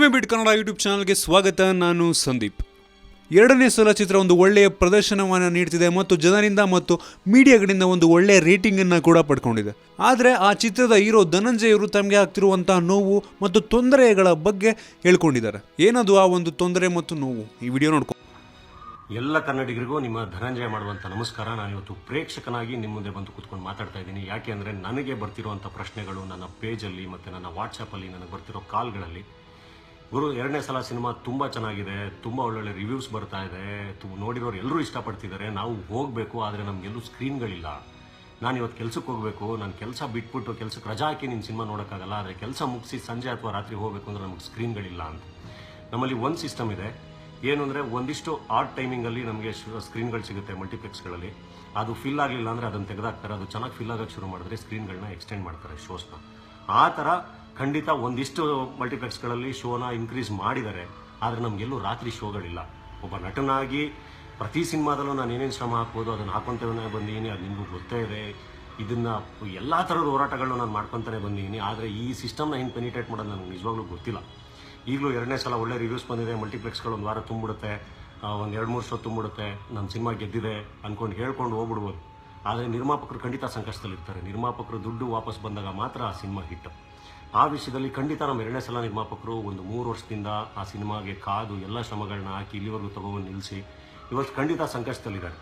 Filmy ಬಿಟ್ Kannada YouTube ಚಾನಲ್ಗೆ ಸ್ವಾಗತ. ನಾನು ಸಂದೀಪ್. ಎರಡನೇ ಸಲ ಚಿತ್ರ ಒಂದು ಒಳ್ಳೆಯ ಪ್ರದರ್ಶನವನ್ನು ನೀಡ್ತಿದೆ ಮತ್ತು ಜನರಿಂದ ಮತ್ತು ಮೀಡಿಯಾಗಳಿಂದ ಒಂದು ಒಳ್ಳೆಯ ರೇಟಿಂಗನ್ನು ಕೂಡ ಪಡ್ಕೊಂಡಿದೆ. ಆದರೆ ಆ ಚಿತ್ರದ ಹೀರೋ ಧನಂಜಯ್ ಅವರು ತಮಗೆ ಆಗ್ತಿರುವಂತಹ ನೋವು ಮತ್ತು ತೊಂದರೆಗಳ ಬಗ್ಗೆ ಹೇಳ್ಕೊಂಡಿದ್ದಾರೆ. ಏನದು ಆ ಒಂದು ತೊಂದರೆ ಮತ್ತು ನೋವು, ಈ ವಿಡಿಯೋ ನೋಡ್ಕೊಂಡು. ಎಲ್ಲ ಕನ್ನಡಿಗರಿಗೂ ನಿಮ್ಮ ಧನಂಜಯ ಮಾಡುವಂಥ ನಮಸ್ಕಾರ. ನಾನು ಇವತ್ತು ಪ್ರೇಕ್ಷಕನಾಗಿ ನಿಮ್ಮ ಮುಂದೆ ಬಂದು ಕೂತ್ಕೊಂಡು ಮಾತಾಡ್ತಾ ಇದ್ದೀನಿ. ಯಾಕೆ ಅಂದರೆ ನನಗೆ ಬರ್ತಿರುವಂಥ ಪ್ರಶ್ನೆಗಳು ನನ್ನ ಪೇಜಲ್ಲಿ ಮತ್ತು ನನ್ನ ವಾಟ್ಸಪ್ಪಲ್ಲಿ ನನಗೆ ಬರ್ತಿರೋ ಕಾಲ್ಗಳಲ್ಲಿ, ಗುರು ಎರಡನೇ ಸಲ ಸಿನಿಮಾ ತುಂಬ ಚೆನ್ನಾಗಿದೆ, ತುಂಬ ಒಳ್ಳೊಳ್ಳೆ ರಿವ್ಯೂಸ್ ಬರ್ತಾ ಇದೆ, ನೋಡಿರೋರು ಎಲ್ಲರೂ ಇಷ್ಟಪಡ್ತಿದ್ದಾರೆ, ನಾವು ಹೋಗಬೇಕು, ಆದರೆ ನಮಗೆಲ್ಲೂ ಸ್ಕ್ರೀನ್ಗಳಿಲ್ಲ. ನಾನು ಇವತ್ತು ಕೆಲಸಕ್ಕೆ ಹೋಗಬೇಕು, ನಾನು ಕೆಲಸ ಬಿಟ್ಬಿಟ್ಟು ಕೆಲಸಕ್ಕೆ ರಜಾ ಹಾಕಿ ನಿನ್ನ ಸಿನಿಮಾ ನೋಡೋಕ್ಕಾಗಲ್ಲ, ಆದರೆ ಕೆಲಸ ಮುಗಿಸಿ ಸಂಜೆ ಅಥವಾ ರಾತ್ರಿ ಹೋಗಬೇಕು ಅಂದರೆ ನಮಗೆ ಸ್ಕ್ರೀನ್ಗಳಿಲ್ಲ ಅಂತ. ನಮ್ಮಲ್ಲಿ ಒಂದು ಸಿಸ್ಟಮ್ ಇದೆ, ಏನು ಅಂದರೆ ಒಂದಿಷ್ಟು ಆಡ್ ಟೈಮಿಂಗಲ್ಲಿ ನಮಗೆ ಸ್ಕ್ರೀನ್ಗಳು ಸಿಗುತ್ತೆ ಮಲ್ಟಿಪ್ಲೆಕ್ಸ್ಗಳಲ್ಲಿ. ಅದು ಫಿಲ್ ಆಗಲಿಲ್ಲ ಅಂದರೆ ಅದನ್ನು ತೆಗೆದಾಕ್ತಾರೆ. ಅದು ಚೆನ್ನಾಗಿ ಫಿಲ್ ಆಗೋಕ್ಕೆ ಶುರು ಮಾಡಿದ್ರೆ ಸ್ಕ್ರೀನ್ಗಳನ್ನ ಎಕ್ಸ್ಟೆಂಡ್ ಮಾಡ್ತಾರೆ, ಶೋಸ್ನ. ಆ ಥರ ಖಂಡಿತ ಒಂದಿಷ್ಟು ಮಲ್ಟಿಪ್ಲೆಕ್ಸ್ಗಳಲ್ಲಿ ಶೋನ ಇನ್ಕ್ರೀಸ್ ಮಾಡಿದ್ದಾರೆ, ಆದರೆ ನಮಗೆಲ್ಲೂ ರಾತ್ರಿ ಶೋಗಳಿಲ್ಲ. ಒಬ್ಬ ನಟನಾಗಿ ಪ್ರತಿ ಸಿನಿಮಾದಲ್ಲೂ ನಾನು ಏನೇನು ಶ್ರಮ ಹಾಕ್ಬೋದು ಅದನ್ನು ಹಾಕ್ಕೊತಾನೆ ಬಂದಿದ್ದೀನಿ, ಅದು ನಿಮಗೂ ಗೊತ್ತೇ ಇದೆ. ಇದನ್ನು ಎಲ್ಲ ಥರದ ಹೋರಾಟಗಳನ್ನ ನಾನು ಮಾಡ್ಕೊತಾನೆ ಬಂದಿದ್ದೀನಿ, ಆದರೆ ಈ ಸಿಸ್ಟಮ್ನ ಹಿಂಗೆ ಪೆನಿಟ್ರೇಟ್ ಮಾಡೋದು ನನಗೆ ನಿಜವಾಗ್ಲೂ ಗೊತ್ತಿಲ್ಲ. ಈಗಲೂ ಎರಡನೇ ಸಲ ಒಳ್ಳೆ ರಿವ್ಯೂಸ್ ಬಂದಿದೆ, ಮಲ್ಟಿಪ್ಲೆಕ್ಸ್ಗಳು ಒಂದು ವಾರ ತುಂಬಿಡುತ್ತೆ, ಒಂದು 2-3 ಶೋ ತುಂಬಿಡುತ್ತೆ, ನನ್ನ ಸಿನಿಮಾ ಗೆದ್ದಿದೆ ಅಂದ್ಕೊಂಡು ಹೇಳ್ಕೊಂಡು ಹೋಗ್ಬಿಡ್ಬೋದು. ಆದರೆ ನಿರ್ಮಾಪಕರು ಖಂಡಿತ ಸಂಕಷ್ಟದಲ್ಲಿರ್ತಾರೆ. ನಿರ್ಮಾಪಕರು ದುಡ್ಡು ವಾಪಸ್ ಬಂದಾಗ ಮಾತ್ರ ಆ ಸಿನಿಮಾ ಹಿಟ್ಟು. ಆ ವಿಷಯದಲ್ಲಿ ಖಂಡಿತ ನಮ್ಮ ಎರಡನೇ ಸಲ ನಿರ್ಮಾಪಕರು ಒಂದು 3 ವರ್ಷದಿಂದ ಆ ಸಿನಿಮಾಗೆ ಕಾದು ಎಲ್ಲ ಶ್ರಮಗಳನ್ನ ಹಾಕಿ ಇಲ್ಲಿವರೆಗೂ ತೊಗೊಂಡು ನಿಲ್ಲಿಸಿ ಇವತ್ತು ಖಂಡಿತ ಸಂಕಷ್ಟದಲ್ಲಿದ್ದಾರೆ.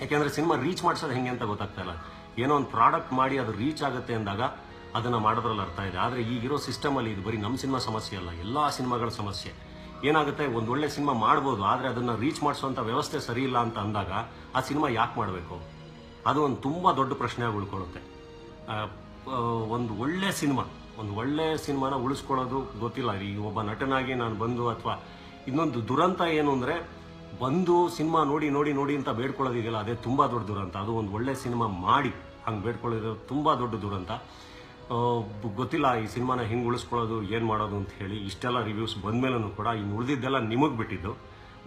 ಯಾಕೆಂದರೆ ಸಿನಿಮಾ ರೀಚ್ ಮಾಡಿಸೋದು ಹೆಂಗೆ ಅಂತ ಗೊತ್ತಾಗ್ತಾ ಇಲ್ಲ. ಏನೋ ಒಂದು ಪ್ರಾಡಕ್ಟ್ ಮಾಡಿ ಅದು ರೀಚ್ ಆಗುತ್ತೆ ಅಂದಾಗ ಅದನ್ನು ಮಾಡೋದ್ರಲ್ಲಿ ಅರ್ಥ ಇದೆ. ಆದರೆ ಈಗಿರೋ ಸಿಸ್ಟಮಲ್ಲಿ ಇದು ಬರೀ ನಮ್ಮ ಸಿನಿಮಾ ಸಮಸ್ಯೆ ಅಲ್ಲ, ಎಲ್ಲ ಸಿನಿಮಾಗಳ ಸಮಸ್ಯೆ. ಏನಾಗುತ್ತೆ, ಒಂದು ಒಳ್ಳೆ ಸಿನಿಮಾ ಮಾಡ್ಬೋದು, ಆದರೆ ಅದನ್ನು ರೀಚ್ ಮಾಡಿಸೋವಂಥ ವ್ಯವಸ್ಥೆ ಸರಿ ಇಲ್ಲ ಅಂತ ಅಂದಾಗ ಆ ಸಿನಿಮಾ ಯಾಕೆ ಮಾಡಬೇಕು? ಅದು ಒಂದು ತುಂಬ ದೊಡ್ಡ ಪ್ರಶ್ನೆಯಾಗಿ ಉಳ್ಕೊಳ್ಳುತ್ತೆ. ಒಂದು ಒಳ್ಳೆ ಸಿನಿಮಾನ ಉಳಿಸ್ಕೊಳ್ಳೋದು ಗೊತ್ತಿಲ್ಲ. ಈಗ ಒಬ್ಬ ನಟನಾಗಿ ನಾನು ಬಂದು, ಅಥವಾ ಇನ್ನೊಂದು ದುರಂತ ಏನು ಅಂದರೆ, ಬಂದು ಸಿನಿಮಾ ನೋಡಿ ನೋಡಿ ನೋಡಿ ಅಂತ ಬೇಡ್ಕೊಳ್ಳೋದಿದೆಯಲ್ಲ, ಅದೇ ತುಂಬ ದೊಡ್ಡ ದುರಂತ. ಅದು ಒಂದು ಒಳ್ಳೆ ಸಿನಿಮಾ ಮಾಡಿ ಹಂಗೆ ಬೇಡ್ಕೊಳ್ಳೋದು ತುಂಬ ದೊಡ್ಡ ದುರಂತ. ಗೊತ್ತಿಲ್ಲ ಈ ಸಿನಿಮಾನ ಹೆಂಗೆ ಉಳಿಸ್ಕೊಳ್ಳೋದು, ಏನು ಮಾಡೋದು ಅಂತ ಹೇಳಿ. ಇಷ್ಟೆಲ್ಲ ರಿವ್ಯೂಸ್ ಬಂದಮೇಲೂ ಕೂಡ ಇನ್ನು ಉಳಿದಿದ್ದೆಲ್ಲ ನಿಮಗೆ ಬಿಟ್ಟಿದ್ದು.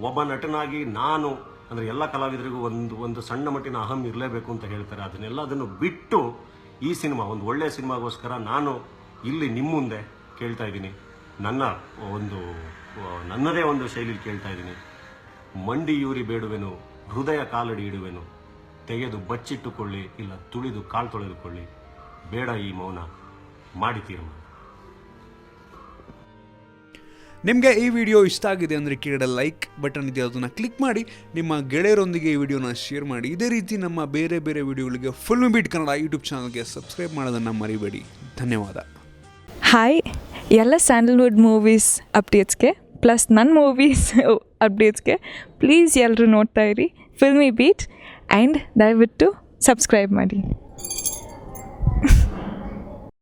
ಒಬ್ಬ ನಟನಾಗಿ ನಾನು ಅಂದರೆ ಎಲ್ಲ ಕಲಾವಿದರಿಗೂ ಒಂದು ಸಣ್ಣ ಮಟ್ಟಿನ ಅಹಂ ಇರಲೇಬೇಕು ಅಂತ ಹೇಳ್ತಾರೆ. ಅದನ್ನು ಬಿಟ್ಟು ಈ ಸಿನಿಮಾ ಒಂದು ಒಳ್ಳೆಯ ಸಿನಿಮಾಗೋಸ್ಕರ ನಾನು ಇಲ್ಲಿ ನಿಮ್ಮ ಮುಂದೆ ಕೇಳ್ತಾ ಇದ್ದೀನಿ, ನನ್ನದೇ ಒಂದು ಶೈಲಿಲಿ ಕೇಳ್ತಾ ಇದ್ದೀನಿ. ಮಂಡಿಯೂರಿ ಬೇಡುವೆನು, ಹೃದಯ ಕಾಲಡಿ ಇಡುವೆನು, ತೆಗೆದು ಬಚ್ಚಿಟ್ಟುಕೊಳ್ಳಿ, ಇಲ್ಲ ತುಳಿದು ಕಾಲು ತೊಳೆದುಕೊಳ್ಳಿ, ಬೇಡ ಈ ಮೌನ, ಮಾಡಿ ತೀರ್ಮಾನ. ನಿಮಗೆ ಈ ವಿಡಿಯೋ ಇಷ್ಟ ಆಗಿದೆ ಅಂದರೆ ಕೆಳಗಡೆ ಲೈಕ್ ಬಟನ್ ಇದೆ, ಅದನ್ನು ಕ್ಲಿಕ್ ಮಾಡಿ ನಿಮ್ಮ ಗೆಳೆಯರೊಂದಿಗೆ ಈ ವಿಡಿಯೋನ ಶೇರ್ ಮಾಡಿ. ಇದೇ ರೀತಿ ನಮ್ಮ ಬೇರೆ ಬೇರೆ ವಿಡಿಯೋಗಳಿಗೆ ಫಿಲ್ಮಿ ಬಿಟ್ ಕನ್ನಡ ಯೂಟ್ಯೂಬ್ ಚಾನಲ್ಗೆ ಸಬ್ಸ್ಕ್ರೈಬ್ ಮಾಡೋದನ್ನು ಮರಿಬೇಡಿ. ಧನ್ಯವಾದ. ಹಾಯ್, ಎಲ್ಲ ಸ್ಯಾಂಡಲ್ವುಡ್ ಮೂವೀಸ್ ಅಪ್ಡೇಟ್ಸ್ಗೆ ಪ್ಲಸ್ ನನ್ನ ಮೂವೀಸ್ ಅಪ್ಡೇಟ್ಸ್ಗೆ ಪ್ಲೀಸ್ ಎಲ್ಲರೂ ನೋಡ್ತಾ ಇರಿ ಫಿಲ್ಮಿ ಬೀಟ್ ಆ್ಯಂಡ್ ದಯವಿಟ್ಟು ಸಬ್ಸ್ಕ್ರೈಬ್ ಮಾಡಿ.